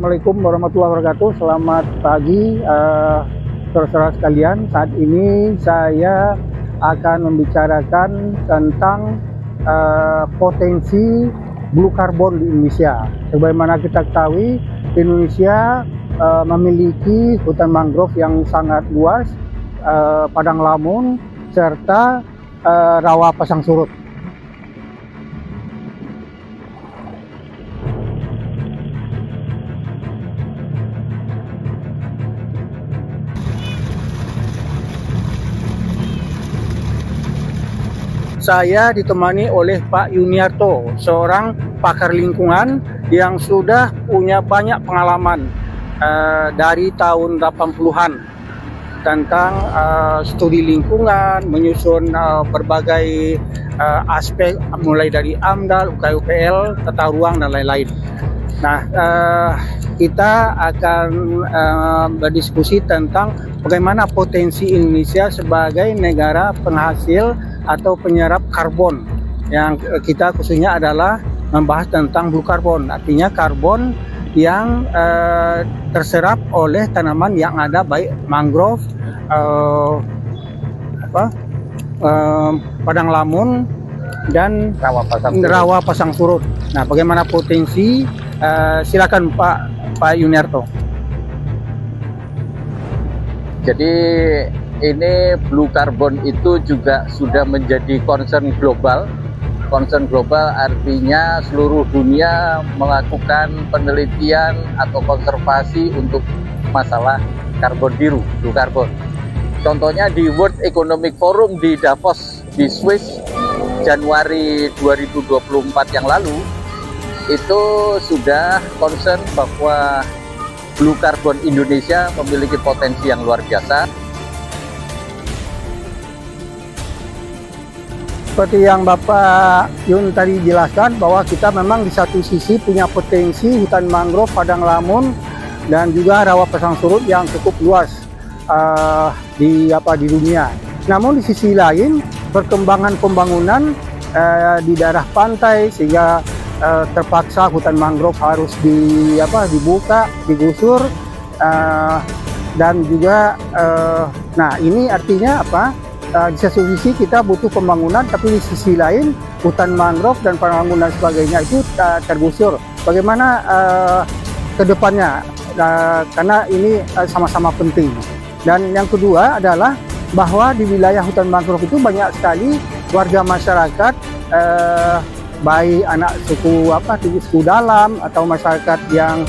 Assalamualaikum warahmatullahi wabarakatuh. Selamat pagi saudara-saudara sekalian. Saat ini saya akan membicarakan tentang potensi blue carbon di Indonesia. Sebagaimana kita ketahui, Indonesia memiliki hutan mangrove yang sangat luas, padang lamun, serta rawa pasang surut. Saya ditemani oleh Pak Yuniarto, seorang pakar lingkungan yang sudah punya banyak pengalaman dari tahun 80-an tentang studi lingkungan, menyusun berbagai aspek mulai dari AMDAL, UKUPL, tata ruang, dan lain-lain. Nah, kita akan berdiskusi tentang bagaimana potensi Indonesia sebagai negara penghasil atau penyerap karbon, yang kita khususnya adalah membahas tentang blue carbon, artinya karbon yang terserap oleh tanaman yang ada, baik mangrove, padang lamun, dan rawa pasang surut. Nah, bagaimana potensi? Silakan Pak Yuniarto. Jadi ini blue carbon itu juga sudah menjadi concern global. Concern global artinya seluruh dunia melakukan penelitian atau konservasi untuk masalah karbon biru, blue carbon. Contohnya di World Economic Forum di Davos di Swiss Januari 2024 yang lalu, itu sudah concern bahwa blue carbon Indonesia memiliki potensi yang luar biasa. Seperti yang Bapak Yun tadi jelaskan, bahwa kita memang di satu sisi punya potensi hutan mangrove, padang lamun, dan juga rawa pasang surut yang cukup luas di dunia. Namun di sisi lain, perkembangan pembangunan di daerah pantai, sehingga terpaksa hutan mangrove harus dibuka, digusur, dan juga nah ini artinya apa? Di satu sisi kita butuh pembangunan, tapi di sisi lain hutan mangrove dan pembangunan sebagainya itu tergusur. Bagaimana ke depannya? Karena ini sama-sama penting. Dan yang kedua adalah bahwa di wilayah hutan mangrove itu banyak sekali warga masyarakat, baik anak suku dalam atau masyarakat yang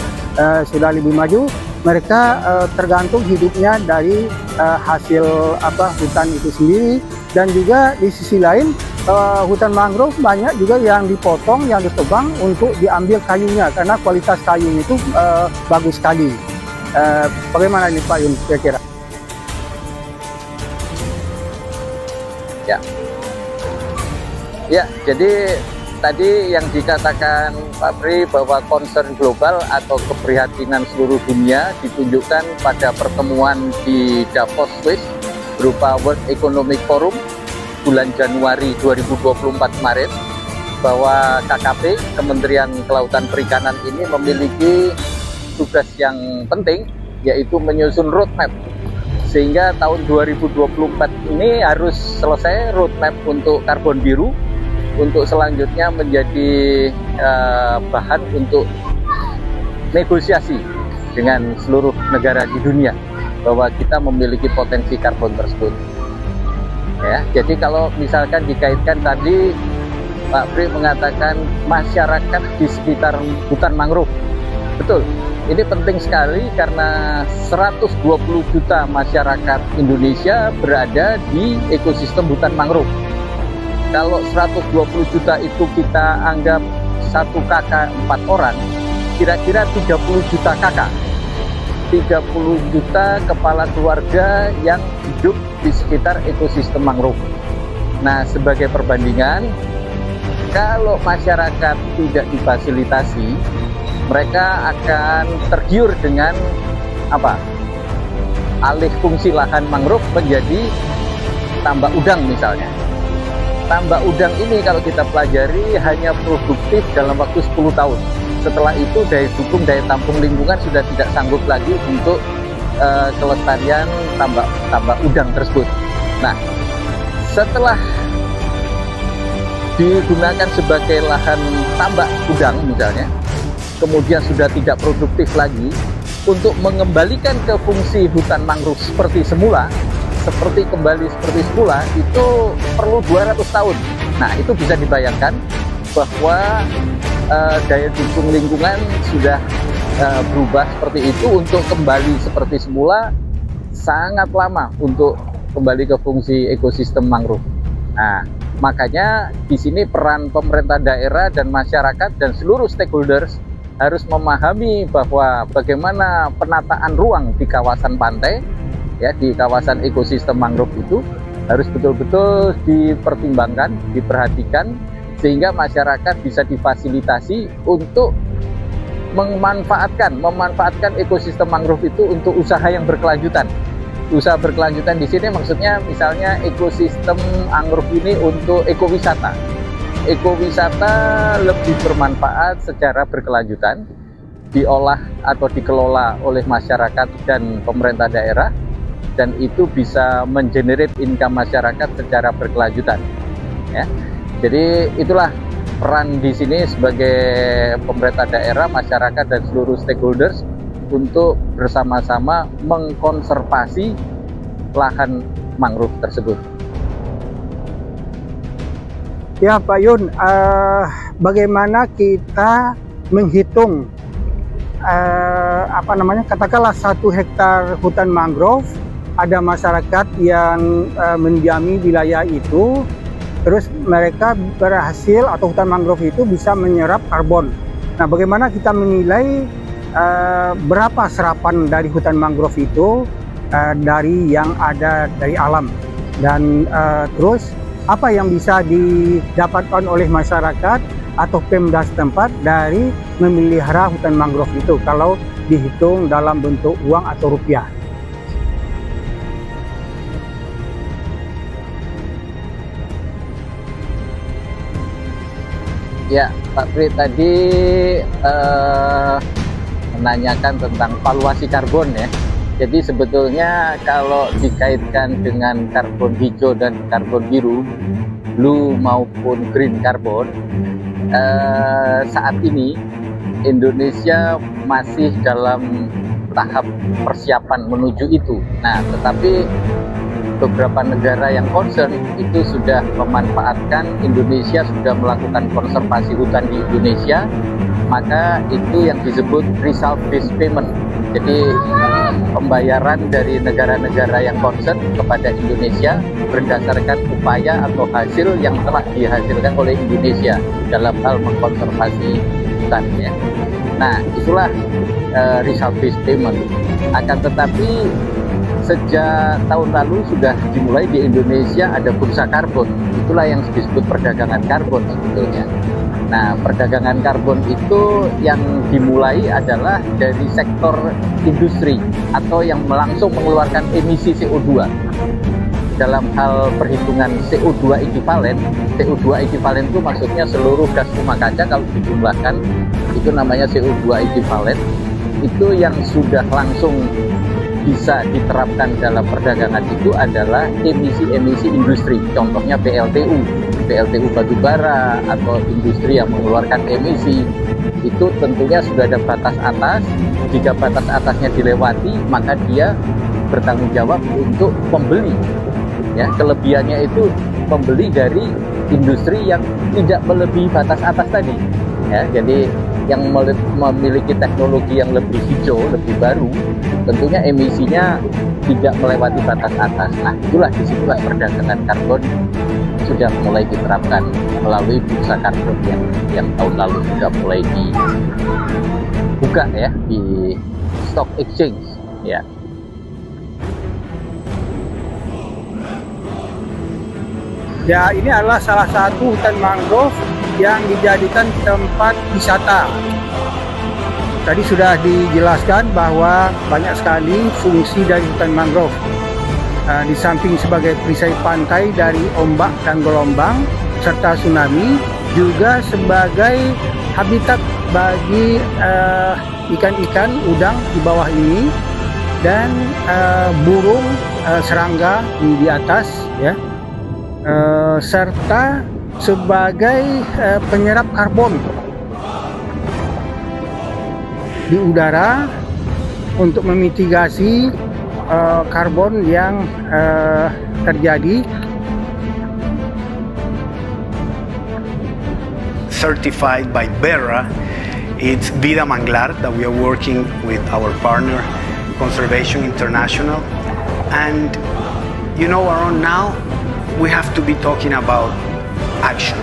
sudah lebih maju, mereka tergantung hidupnya dari hasil hutan itu sendiri. Dan juga di sisi lain hutan mangrove banyak juga yang dipotong, yang ditebang untuk diambil kayunya, karena kualitas kayu itu bagus sekali. Bagaimana ini Pak Yun kira-kira? Ya, jadi tadi yang dikatakan Pak Pri bahwa concern global atau keprihatinan seluruh dunia ditunjukkan pada pertemuan di Davos, Swiss berupa World Economic Forum bulan Januari 2024 kemarin, bahwa KKP, Kementerian Kelautan Perikanan ini memiliki tugas yang penting, yaitu menyusun roadmap, sehingga tahun 2024 ini harus selesai roadmap untuk karbon biru, untuk selanjutnya menjadi bahan untuk negosiasi dengan seluruh negara di dunia bahwa kita memiliki potensi karbon tersebut. Ya, jadi kalau misalkan dikaitkan tadi Pak Pri mengatakan masyarakat di sekitar hutan mangrove, betul. Ini penting sekali karena 120 juta masyarakat Indonesia berada di ekosistem hutan mangrove. Kalau 120 juta itu kita anggap 1 kakak 4 orang, kira-kira 30 juta kakak, 30 juta kepala keluarga yang hidup di sekitar ekosistem mangrove. Nah, sebagai perbandingan, kalau masyarakat tidak difasilitasi, mereka akan tergiur dengan alih fungsi lahan mangrove menjadi tambak udang misalnya. Tambak udang ini kalau kita pelajari hanya produktif dalam waktu 10 tahun. setelah itu daya dukung, daya tampung lingkungan sudah tidak sanggup lagi untuk kelestarian tambak udang tersebut. Nah, setelah digunakan sebagai lahan tambak udang misalnya, kemudian sudah tidak produktif lagi, untuk mengembalikan ke fungsi hutan mangrove seperti semula, kembali seperti semula, itu perlu 200 tahun. Nah, itu bisa dibayangkan bahwa daya dukung lingkungan sudah berubah seperti itu. Untuk kembali seperti semula sangat lama untuk kembali ke fungsi ekosistem mangrove. Nah, makanya di sini peran pemerintah daerah dan masyarakat dan seluruh stakeholders harus memahami bahwa bagaimana penataan ruang di kawasan pantai, ya, di kawasan ekosistem mangrove itu harus betul-betul dipertimbangkan, diperhatikan, sehingga masyarakat bisa difasilitasi untuk memanfaatkan ekosistem mangrove itu untuk usaha yang berkelanjutan. Usaha berkelanjutan di sini maksudnya misalnya ekosistem mangrove ini untuk ekowisata. Ekowisata lebih bermanfaat secara berkelanjutan, diolah atau dikelola oleh masyarakat dan pemerintah daerah, dan itu bisa mengenerate income masyarakat secara berkelanjutan. Ya. Jadi itulah peran di sini sebagai pemerintah daerah, masyarakat, dan seluruh stakeholders untuk bersama-sama mengkonservasi lahan mangrove tersebut. Ya Pak Yun, bagaimana kita menghitung katakanlah 1 hektar hutan mangrove, ada masyarakat yang mendiami wilayah itu, terus mereka berhasil atau hutan mangrove itu bisa menyerap karbon. Nah, bagaimana kita menilai berapa serapan dari hutan mangrove itu dari yang ada dari alam, dan terus apa yang bisa didapatkan oleh masyarakat atau Pemda setempat dari memelihara hutan mangrove itu kalau dihitung dalam bentuk uang atau rupiah. Ya, Pak Pri tadi menanyakan tentang valuasi karbon ya. Jadi sebetulnya kalau dikaitkan dengan karbon hijau dan karbon biru, blue maupun green carbon, saat ini Indonesia masih dalam tahap persiapan menuju itu. Nah, tetapi beberapa negara yang concern itu sudah memanfaatkan, Indonesia sudah melakukan konservasi hutan di Indonesia, maka itu yang disebut result-based payment. Jadi pembayaran dari negara-negara yang concern kepada Indonesia berdasarkan upaya atau hasil yang telah dihasilkan oleh Indonesia dalam hal mengkonservasi hutan ya. Nah, itulah result-based payment. Akan tetapi sejak tahun lalu sudah dimulai di Indonesia ada bursa karbon. Itulah yang disebut perdagangan karbon sebetulnya. Nah, perdagangan karbon itu yang dimulai adalah dari sektor industri atau yang langsung mengeluarkan emisi CO2. Dalam hal perhitungan CO2 ekivalen itu maksudnya seluruh gas rumah kaca kalau dijumlahkan, itu namanya CO2 ekivalen. Itu yang sudah langsung bisa diterapkan dalam perdagangan itu adalah emisi-emisi industri, contohnya PLTU batubara atau industri yang mengeluarkan emisi. Itu tentunya sudah ada batas atas. Jika batas atasnya dilewati, maka dia bertanggung jawab untuk pembeli. Ya, kelebihannya itu pembeli dari industri yang tidak melebihi batas atas tadi. Ya, jadi yang memiliki teknologi yang lebih hijau, lebih baru, tentunya emisinya tidak melewati batas atas. Nah, disitulah perdagangan karbon sudah mulai diterapkan melalui bursa karbon yang tahun lalu sudah mulai dibuka ya di stock exchange ya. Ya, ini adalah salah satu hutan mangrove yang dijadikan tempat wisata. Tadi sudah dijelaskan bahwa banyak sekali fungsi dari hutan mangrove. Di samping sebagai perisai pantai dari ombak dan gelombang serta tsunami, juga sebagai habitat bagi ikan-ikan udang di bawah ini dan burung serangga di atas, ya, serta sebagai penyerap karbon di udara untuk memitigasi karbon yang terjadi. Certified by Berra, it's Vida Manglar that we are working with our partner Conservation International, and you know, Aaron, now we have to be talking about action.